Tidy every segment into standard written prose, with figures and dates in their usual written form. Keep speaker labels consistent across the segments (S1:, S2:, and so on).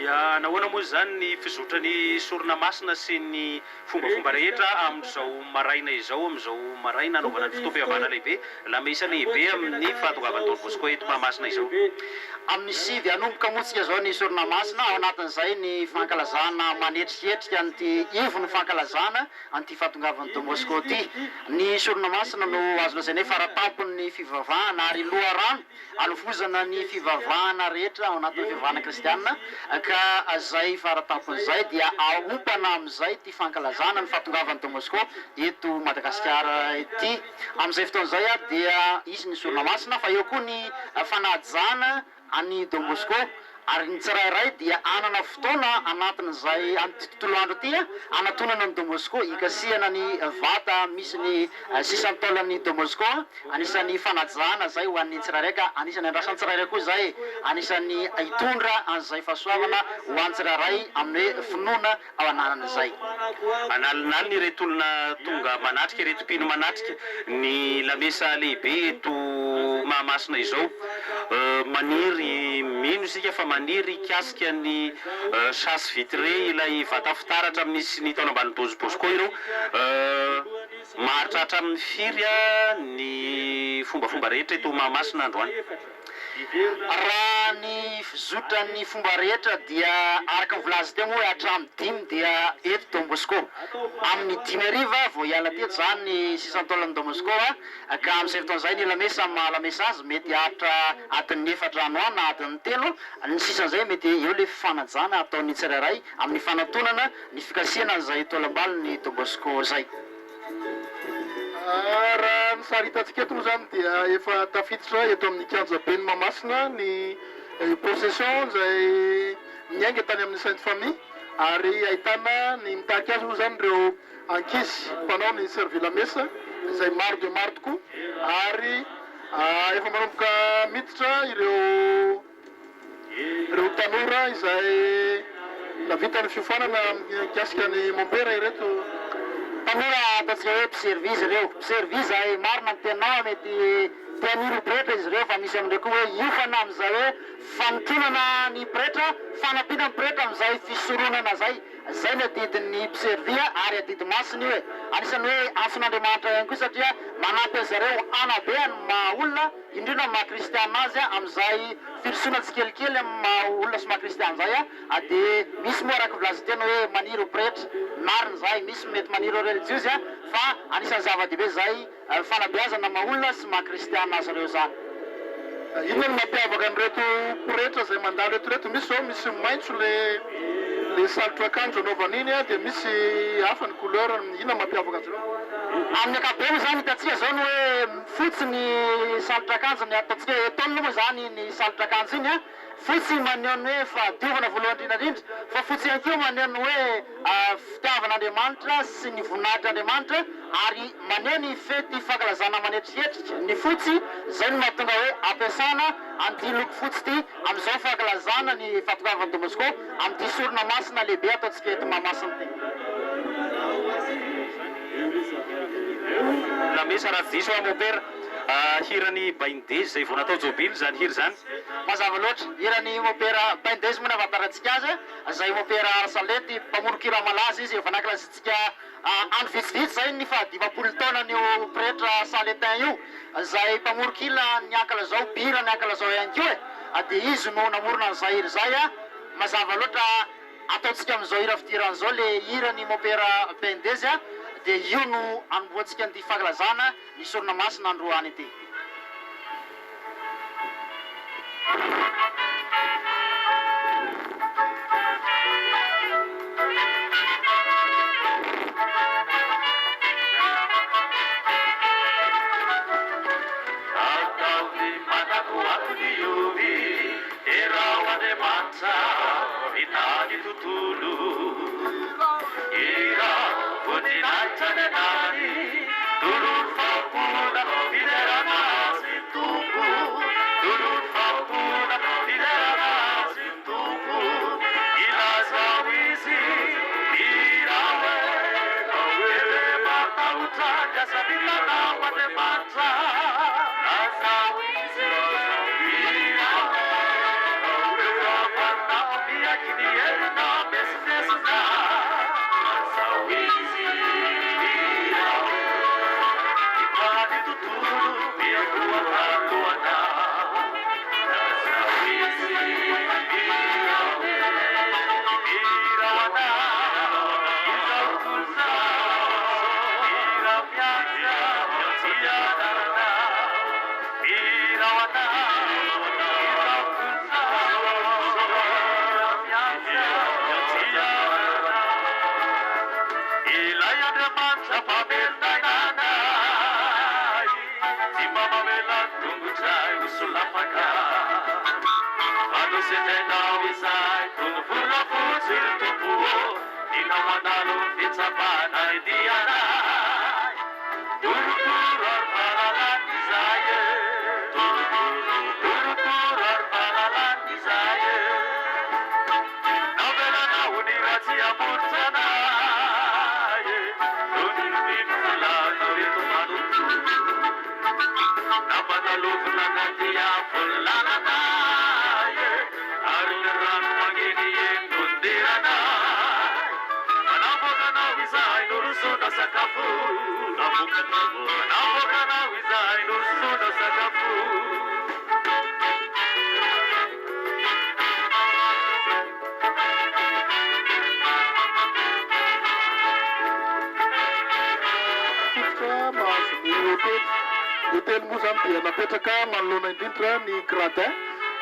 S1: Ya nahoana moa zany ny fizotrany sorona masina sy ny fombafomba rehetra amin'izao maraina izao amin'izao maraina anaovana ny fotoam-pihavana lehibe lamesa lehibe amin'ny fahatongavany Don Bosco eto Mahamasina izao.
S2: Amin'ny sivy anomboka motsika zao ny sorona masina ao anatin'izay ny fankalazana manetriketrika an'ity ivo ny fankalazana an'ity fahatongavany Don Bosco ty. Ny sorona masina no azo lazaina hoe faratampony fivavahana ary loharano alofozana ny fivavahana rehetra ao anatin'ny fivavahana kristianina ka zay faratampon'izay dia aompana amin'izay ty fankalazana ny fahatongavany Don Bosco eto Madagasikara ety. Amin'izay fotoan'izay dia izy ny sorona masina fa eo koa ny fanajana any Don Bosco ary ny tsirairay dia anana fotoana anatin'izay an'ity tontolo andro ty anatonana ny Don Bosco ikasihana ny vata misy ny sisany taolan'ny Don Bosco anisan'ny fanajana zay ho an'ny tsirairay ka anisan'ny andrasan'ny tsirairay koa zay anisan'ny hitondra an'izay fahasoavana ho an'ny tsirairay amin'ny hoe finoana ao ananan'izay.
S1: Analinaliny ireto olona tonga manatrika ireto mpino manatrika ny lamesa lehibe eto Mahamasina izao maniry mino isika fa maniry kasika ny chasse vitré ilay vata fitaratra amin'ny sy ny taona ambany Don Bosco ireo maharitratra amin'ny firy ny fombafomba rehetra eto Mahamasina androany.
S2: Raha ny fizotran'ny fomba rehetra dia araka nyvolazy teo moa hoe hatramin'ny dimy dia eto Don Bosco amin'ny 10:00 vao hiala teto zany ny sisany taolan'ny Don Bosco ka amin'izay fotoan'izay ny lamesa mahalamesa azy mety hatra adin'ny 4 andro na adin'ny 3 ny sisan'izay mety eo le fanajana ataon'ny tsirairay amin'ny fanatonana ny fikasihana an'izay taolam-balon'ny Don Bosco zay.
S3: Raha ny saritantsika eto moa zany dia efa tafiditra eto amin'ny kianja ben'ny Mahamasina ny procession zay miainga tany amin'ny Sainte Famille ary ahitana ny mitaky azy moa zany ireo ankizy mpanao ny servi lamesa izay maro dia maro tokoa ary efa manomboka miditra ireo tanora izay navita ny fiofanana mikasika ny mombera ireto
S2: tanora ataontsika hoe mpiservizy ireo mpiservizy ay marina ny tenao mety tian'olo pretra izy ireo fa misy amin'ireo koa hoe iofana amin'izay hoe fanotronana ny pretra fanampiana ny pretra amin'izay fisoronana zay zay ny adidin'ny mpiservia ary adidy masiny hoe anisan'ny hoe antson'Andriamanitra ihany koa satria manampy azy zareo anabe ny maha-olona indrindra maha kristiana azy amin'izay firisona tsikelikely amin'ny maha-olona sy maha kristiana zay dia misy moa araka volazy tena hoe maniry pretra marina zay misy mety maniry religieuzy fa anisan'ny zava-dehibe zay fanabeazana maha-olona sy maha kristiana azy ireo zany.
S3: Inona ny mampiavaka an'ireto pretra zay mandalo eto misy zao misy maitso le salotra akanjo anaovana iny dia misy hafa ny couleur inona mampiavaka azy ireo?
S2: Amin'ny ankapobeny zany hitantsika zao ny hoe fotsy ny salotra akanjo ny ataontsika etaonina moa zany ny salotra akanjo iny fotsy maneho ny hoe fahadiovana voalohany indrindra fa fotsy ihany koa maneho ny hoe fitiavan'Andriamanitra sy ny voninahitr'Andriamanitra ary maneho ny fety fankalazana manetriketrika ny fotsy zay no mahatonga hoe ampiasana an'ity loko fotsy ity amin'izao fankalazana ny fahatongavany Don Bosco amin'ity sorona masina lehibe ataontsika eto Mahamasina ity.
S1: Lamesa raha diso amopera hirany baindezy zay vao natao jobily zany hiry zany
S2: mazava loatra hirany mopera baindezy moa navatantsika azy zay mopera arsalety mpamorokira malaza izy efa nankilazitsika andro vitsivitsy zay ny fahadivapolo taona nio pretra saletin io zay mpamorokila ny ankala zao bira ny ankala zao ihany koa dia izy no namorona an'izay hiry zay mazava loatra ataontsika amin'izao hira fidiran'izao le hirany mopera baindezy dia io no anomboantsika an'ity fankalazana ny sorona masina androany ity.
S3: Hôtel moa zany dia napetraka manoloana indrindra ny gradin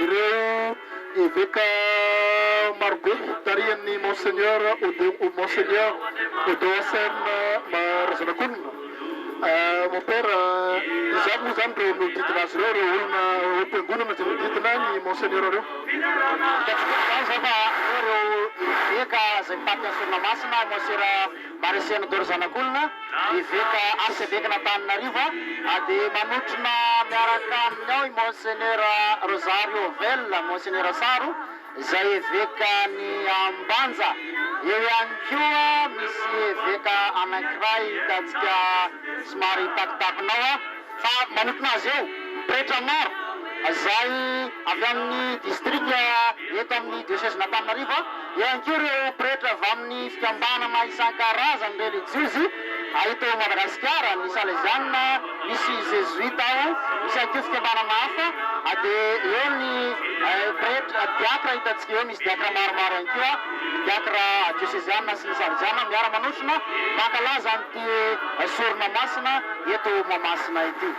S3: ireo évêque marobe tarihan'ny monseigneur Odoasen Marazanakonina. Mon père izany moa zany reo nodidina azy ireo reo olona am-piangonana zay nodidina ny monseigneur reo.
S2: Reo évêque zay mipaty Sournamasina monseigneur Marisena Dorzanakonina, évêque archevêque n'Antananarivo dia manotrina miaraka aminy ao i monseigneur Rosario Vella, monseigneur Saro, izay évêque ny Ambanja. Eo ihany koa misy évêque anankiray hitantsika somary takitakinao fa manotrina azy eo pretra maro zay avy amin'ny district eto amin'ny diocèse n'Antananarivo. Eo ihany koa ireo pretra avy amin'ny fikambanana isan-karazany religieuse ahita eo Madagasikara, ny Salesianina, misy Jésuite ao, misy ihany koa fikambanana hafa. Dia eo ny pretra diacre hitantsika eo, misy diacre maromaro ihany koa, diacre diocésianina sy ny Salesianina miara-manotrina mankalaza an'ity Sournamasina eto Mahamasina ity.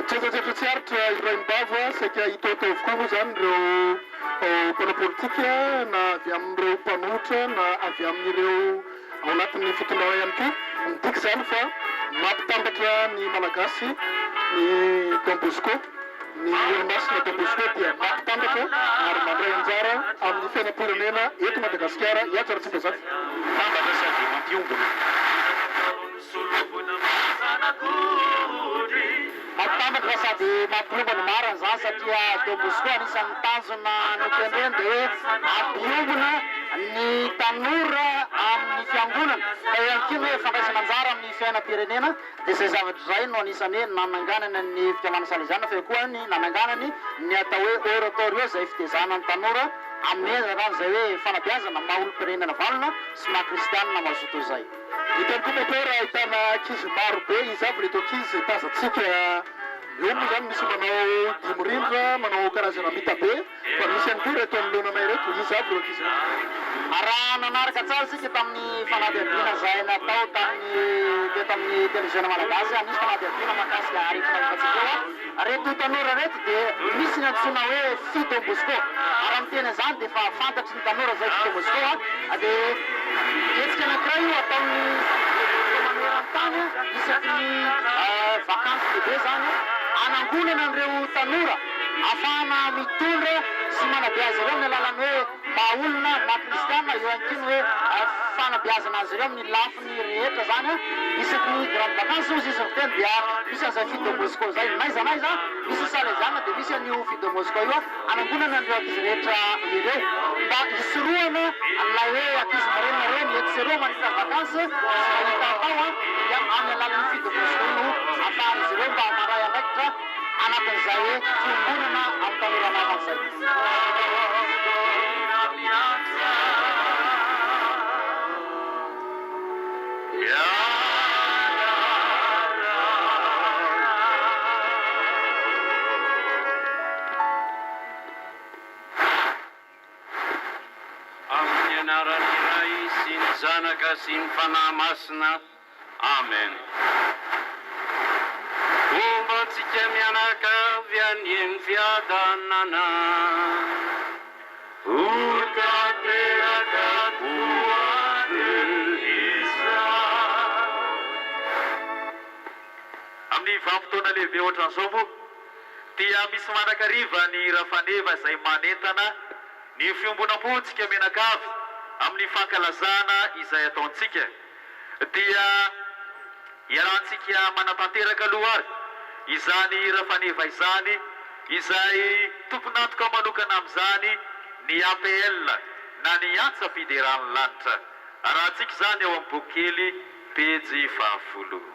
S3: Tsetratsitra tsy aritra iray mibavo saika hita atao avokoa moa zany ireo mpanao politika na avy amin'ireo mpanohitra na avy amin'ireo ao anatin'ny fitondrana ihany koa. Midika zany fa mampitambatra ny malagasy ny Don Bosco, ny olomasina Don Bosco dia mampitambatra ary mandray anjara amin'ny fiainam-pirenena eto Madagasikara hiatsara tsy bazafy.
S1: Tambatra sady mampiombona.
S2: Mampitambatra sady mampiombona marina zany satria Don Bosco anisan'ny tanjona notendreny dia hoe ampiombona ny tanora amin'ny fiangonana. Eo ihany koa hoe fandraisana anjara amin'ny fiainam-pirenena dia izay zavatra izay no anisany hoe nananganana ny fikambanana Salesianina fa eo koa ny nananganany ny atao hoe oratorio izay fitezana ny tanora amin'ny ezana izay hoe fanabeazana maha-olo-pirenena valona sy maha-kristianina mazoto izay.
S3: Hitany koa mon père ahitana ankizy maro be izy avy reto ankizy tazatsika eo moa zany misy manao dimorindra, manao karazana mita be fa misy ihany koa reto anoloananay reto izy avy reo ankizy.
S2: Raha nanaraka tsara isika tamin'ny fanadihadiana izay natao tamin'ny télévision malagasy, nisy fanadihadiana mahakasika arifina ifatsika eo. Reto tanora reto dia misy ny antsoina hoe fille Don Bosco. Raha miteny izany dia fa fantatry ny tanora zay fille Don Bosco dia hetsika anankiray io ataony maneran-tany isaky ny vacances bebe zany anangonana an'ireo tanora afahana mitondra sy manabeaza ireo amin'ny alalany hoe maha-olona maha-kristianina. Eo ihany koa ny hoe fanabeazana azy ireo amin'ny lafiny rehetra zany isaky ny grande vacances ozy izy fiteny dia misy an'izay fille Don Bosco zay naiza misy Salesianina dia misy an'io fille Don Bosco io anangonana an'ireo ankizy rehetra ireo mba hisoroana an'ilay hoe ankizy marenina ireo mietseroa manitra vacances sy mahita atao dia amin'ny alalan'ny fille Don Bosco no afahan'izy ireo mba maray andraikitra anatin'izay hoe fiangonana amin'ny tanora anavan'izay.
S1: anarany iray sy ny zanaka sy ny fanahy masina. Amen. Fomba antsika mianakavy any amin'ny fiadanana, tanteraka toany isa. Amin'ny vanim-potoana lehibe ohatran'izao moa dia misy manan-kariva ny rafaneva izay manentana ny fiombonam-pontsika mianakavy amin'ny fankalazana izay ataontsika. Dia iarahantsika manatanteraka aloha ary izany rafaneva izany izay tompon'antoka manokana amin'izany ny APL na ny antsa fideran'ny lanitra. Arahantsika izany ao amin'ny boky kely pejy 10.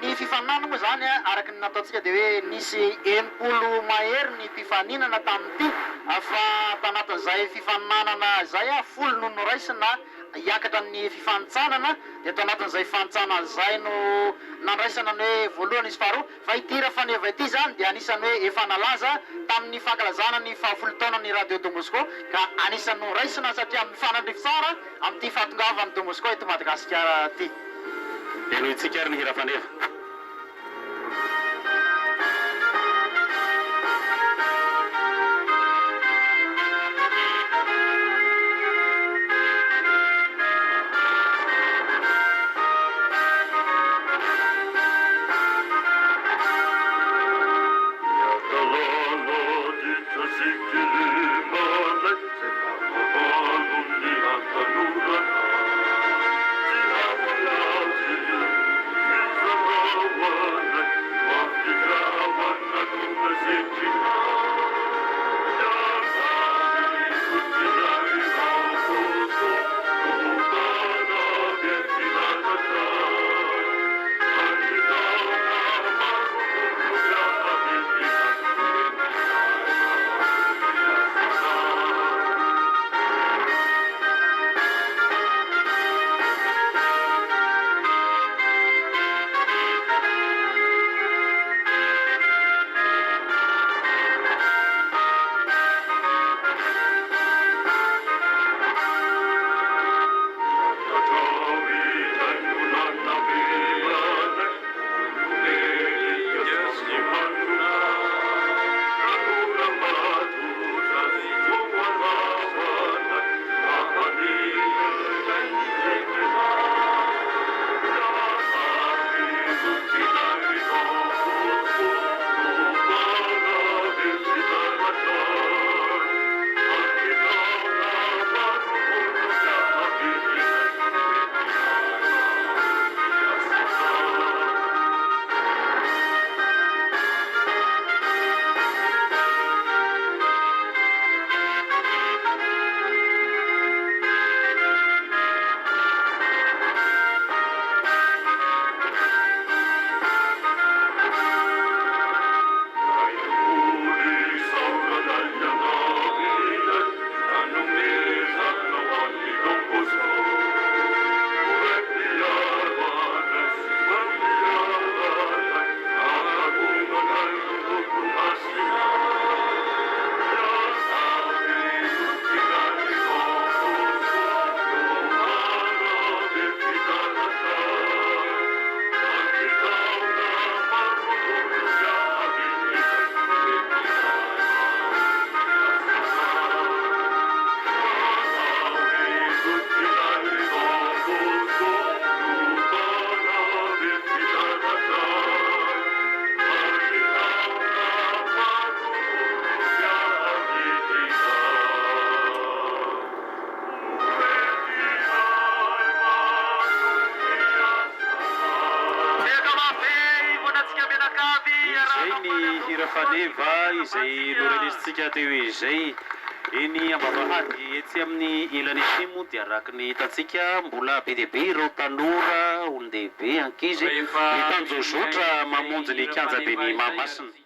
S2: Ny fifaninana moa zany araky ny nataontsika dia hoe nisy 80 mahery ny mpifaninana tamin'ity fa tanatin'izay fifaninanana zay 10 no noraisina hiakatra amin'ny fifanitsanana dia tanatin'izay fifanitsana zay no nandraisana ny hoe voalohany izy faharoa fa ity rafaneva ity zany dia anisany hoe efa nalaza tamin'ny fankalazana ny 10 taona ny radio de Moscou ka anisany noraisina satria mifanandrify tsara amin'ity fahatongavany de Moscou eto Madagasikara ity.
S1: Eno itsika ary ny rafaneva. hira faneva izay norenesintsika teo izay eny ambavahady etsy amin'ny ilany atimo dia araky ny hitantsika mbola be dia be ireo tanora olon-dehibe ankizy mitanjozotra mamonjy ny kianja be ny Mahamasina.